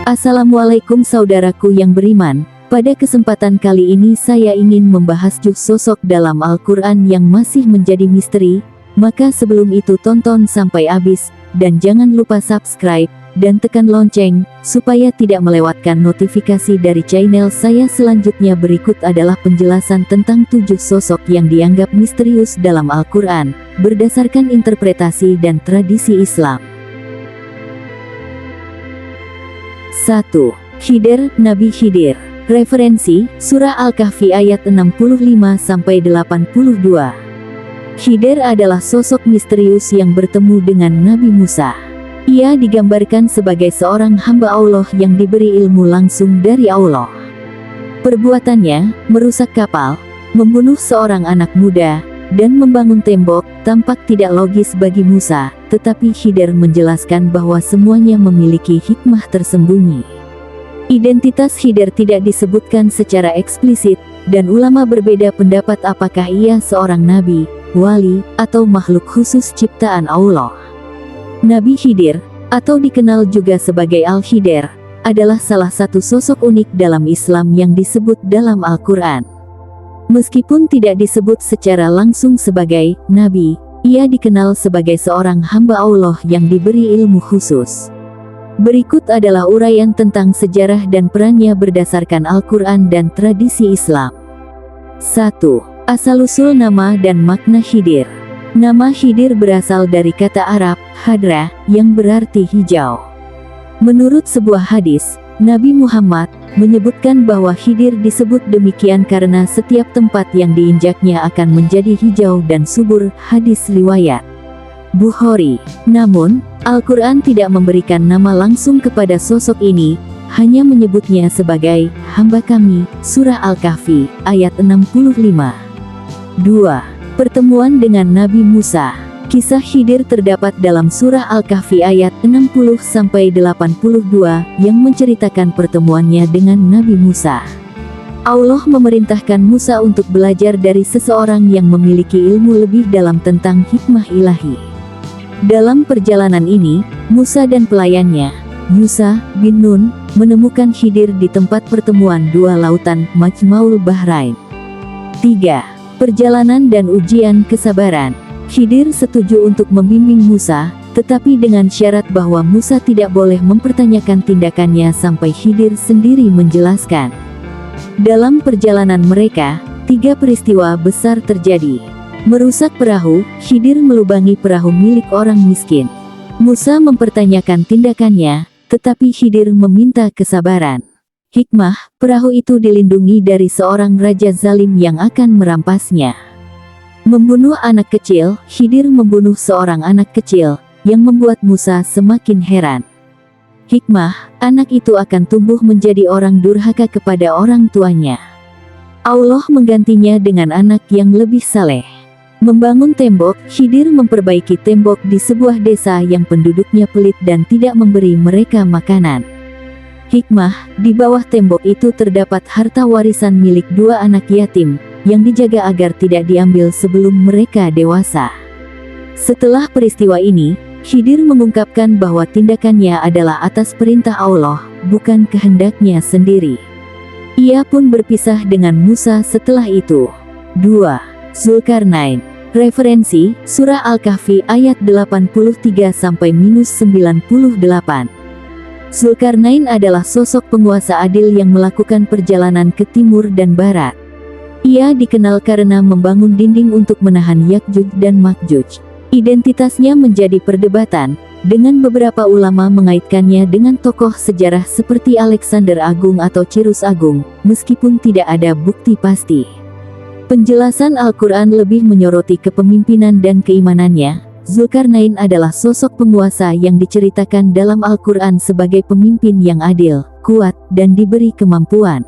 Assalamualaikum saudaraku yang beriman. Pada kesempatan kali ini saya ingin membahas sosok dalam Al-Quran yang masih menjadi misteri. Maka sebelum itu tonton sampai habis, dan jangan lupa subscribe, dan tekan lonceng, supaya tidak melewatkan notifikasi dari channel saya selanjutnya. Berikut adalah penjelasan tentang 7 sosok yang dianggap misterius dalam Al-Quran, berdasarkan interpretasi dan tradisi Islam. 1. Khidir, Nabi Khidir. Referensi, Surah Al-Kahfi ayat 65-82. Khidir adalah sosok misterius yang bertemu dengan Nabi Musa. Ia digambarkan sebagai seorang hamba Allah yang diberi ilmu langsung dari Allah. Perbuatannya, merusak kapal, membunuh seorang anak muda, dan membangun tembok, tampak tidak logis bagi Musa, tetapi Khidir menjelaskan bahwa semuanya memiliki hikmah tersembunyi. Identitas Khidir tidak disebutkan secara eksplisit, dan ulama berbeda pendapat apakah ia seorang nabi, wali, atau makhluk khusus ciptaan Allah. Nabi Khidir, atau dikenal juga sebagai Al-Khidir, adalah salah satu sosok unik dalam Islam yang disebut dalam Al-Quran. Meskipun tidak disebut secara langsung sebagai nabi, ia dikenal sebagai seorang hamba Allah yang diberi ilmu khusus. Berikut adalah uraian tentang sejarah dan perannya berdasarkan Al-Quran dan tradisi Islam. 1. Asal-usul nama dan makna Khidir. Nama Khidir berasal dari kata Arab, hadra, yang berarti hijau. Menurut sebuah hadis, Nabi Muhammad menyebutkan bahwa Khidir disebut demikian karena setiap tempat yang diinjaknya akan menjadi hijau dan subur. Hadis riwayat Bukhari. Namun, Al-Quran tidak memberikan nama langsung kepada sosok ini, hanya menyebutnya sebagai hamba kami. Surah Al-Kahfi ayat 65. 2. Pertemuan dengan Nabi Musa. Kisah Khidir terdapat dalam Surah Al-Kahfi ayat 60-82 yang menceritakan pertemuannya dengan Nabi Musa. Allah memerintahkan Musa untuk belajar dari seseorang yang memiliki ilmu lebih dalam tentang hikmah ilahi. Dalam perjalanan ini, Musa dan pelayannya, Yusha bin Nun, menemukan Khidir di tempat pertemuan dua lautan, Majma'ul Bahrain. 3. Perjalanan dan ujian kesabaran. Khidir setuju untuk membimbing Musa, tetapi dengan syarat bahwa Musa tidak boleh mempertanyakan tindakannya sampai Khidir sendiri menjelaskan. Dalam perjalanan mereka, 3 peristiwa besar terjadi. Merusak perahu, Khidir melubangi perahu milik orang miskin. Musa mempertanyakan tindakannya, tetapi Khidir meminta kesabaran. Hikmah, perahu itu dilindungi dari seorang raja zalim yang akan merampasnya. Membunuh anak kecil, Khidir membunuh seorang anak kecil, yang membuat Musa semakin heran. Hikmah, anak itu akan tumbuh menjadi orang durhaka kepada orang tuanya. Allah menggantinya dengan anak yang lebih saleh. Membangun tembok, Khidir memperbaiki tembok di sebuah desa yang penduduknya pelit dan tidak memberi mereka makanan. Hikmah, di bawah tembok itu terdapat harta warisan milik 2 anak yatim, yang dijaga agar tidak diambil sebelum mereka dewasa. Setelah peristiwa ini, Khidir mengungkapkan bahwa tindakannya adalah atas perintah Allah, bukan kehendaknya sendiri. Ia pun berpisah dengan Musa setelah itu. 2. Zulkarnain. Referensi, Surah Al-Kahfi ayat 83-98. Zulkarnain adalah sosok penguasa adil yang melakukan perjalanan ke timur dan barat. Ia dikenal karena membangun dinding untuk menahan Yakjuj dan Makjuj. Identitasnya menjadi perdebatan, dengan beberapa ulama mengaitkannya dengan tokoh sejarah seperti Alexander Agung atau Cyrus Agung, meskipun tidak ada bukti pasti. Penjelasan Al-Quran lebih menyoroti kepemimpinan dan keimanannya. Zulkarnain adalah sosok penguasa yang diceritakan dalam Al-Quran sebagai pemimpin yang adil, kuat, dan diberi kemampuan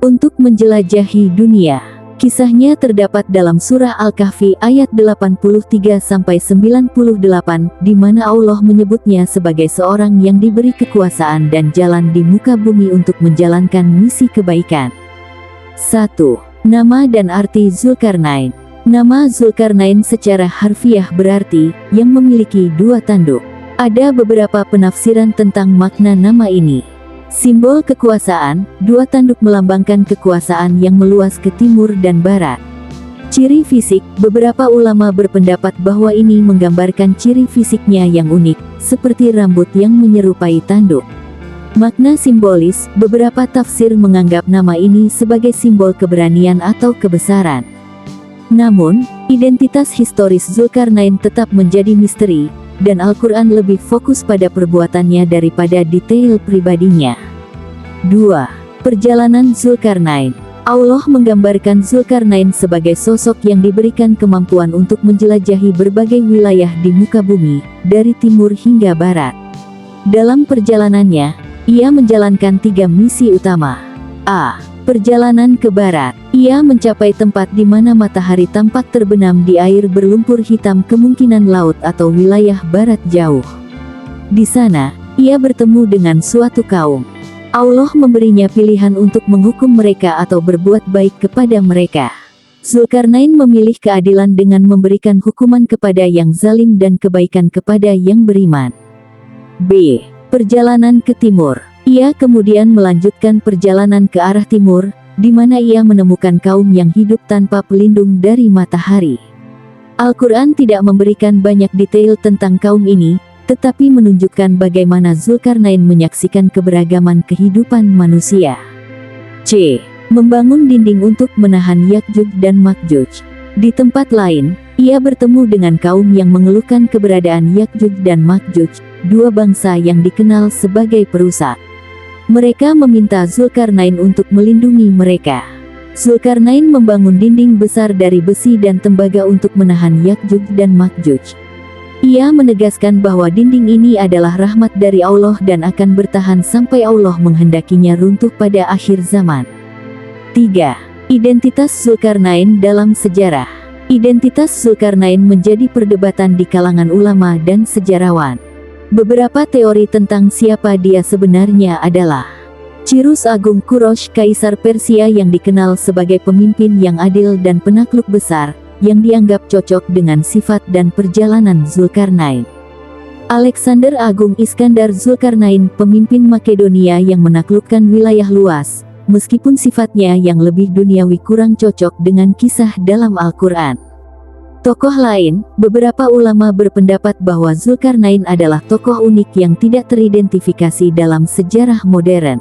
untuk menjelajahi dunia. Kisahnya terdapat dalam Surah Al-Kahfi ayat 83-98, di mana Allah menyebutnya sebagai seorang yang diberi kekuasaan dan jalan di muka bumi untuk menjalankan misi kebaikan. 1. Nama dan arti Zulkarnain. Nama Zulkarnain secara harfiah berarti, yang memiliki 2 tanduk. Ada beberapa penafsiran tentang makna nama ini. Simbol kekuasaan, dua tanduk melambangkan kekuasaan yang meluas ke timur dan barat. Ciri fisik, beberapa ulama berpendapat bahwa ini menggambarkan ciri fisiknya yang unik, seperti rambut yang menyerupai tanduk. Makna simbolis, beberapa tafsir menganggap nama ini sebagai simbol keberanian atau kebesaran. Namun, identitas historis Zulkarnain tetap menjadi misteri, dan Al-Quran lebih fokus pada perbuatannya daripada detail pribadinya. 2. Perjalanan Zulkarnain. Allah menggambarkan Zulkarnain sebagai sosok yang diberikan kemampuan untuk menjelajahi berbagai wilayah di muka bumi, dari timur hingga barat. Dalam perjalanannya, ia menjalankan 3 misi utama. A. Perjalanan ke barat. Ia mencapai tempat di mana matahari tampak terbenam di air berlumpur hitam, kemungkinan laut atau wilayah barat jauh. Di sana, ia bertemu dengan suatu kaum. Allah memberinya pilihan untuk menghukum mereka atau berbuat baik kepada mereka. Zulkarnain memilih keadilan dengan memberikan hukuman kepada yang zalim dan kebaikan kepada yang beriman. B. Perjalanan ke timur. Ia kemudian melanjutkan perjalanan ke arah timur, di mana ia menemukan kaum yang hidup tanpa pelindung dari matahari. Al-Quran tidak memberikan banyak detail tentang kaum ini, tetapi menunjukkan bagaimana Zulkarnain menyaksikan keberagaman kehidupan manusia. C. Membangun dinding untuk menahan Yakjuj dan Makjuj. Di tempat lain, ia bertemu dengan kaum yang mengeluhkan keberadaan Yakjuj dan Makjuj, dua bangsa yang dikenal sebagai perusak. Mereka meminta Zulkarnain untuk melindungi mereka. Zulkarnain membangun dinding besar dari besi dan tembaga untuk menahan Yakjuj dan Makjuj. Ia menegaskan bahwa dinding ini adalah rahmat dari Allah dan akan bertahan sampai Allah menghendakinya runtuh pada akhir zaman. 3. Identitas Zulkarnain dalam sejarah. Identitas Zulkarnain menjadi perdebatan di kalangan ulama dan sejarawan. Beberapa teori tentang siapa dia sebenarnya adalah Cyrus Agung Quraisy, kaisar Persia yang dikenal sebagai pemimpin yang adil dan penakluk besar, yang dianggap cocok dengan sifat dan perjalanan Zulkarnain. Alexander Agung Iskandar Zulkarnain, pemimpin Makedonia yang menaklukkan wilayah luas, meskipun sifatnya yang lebih duniawi kurang cocok dengan kisah dalam Al-Quran. Tokoh lain, beberapa ulama berpendapat bahwa Zulkarnain adalah tokoh unik yang tidak teridentifikasi dalam sejarah modern.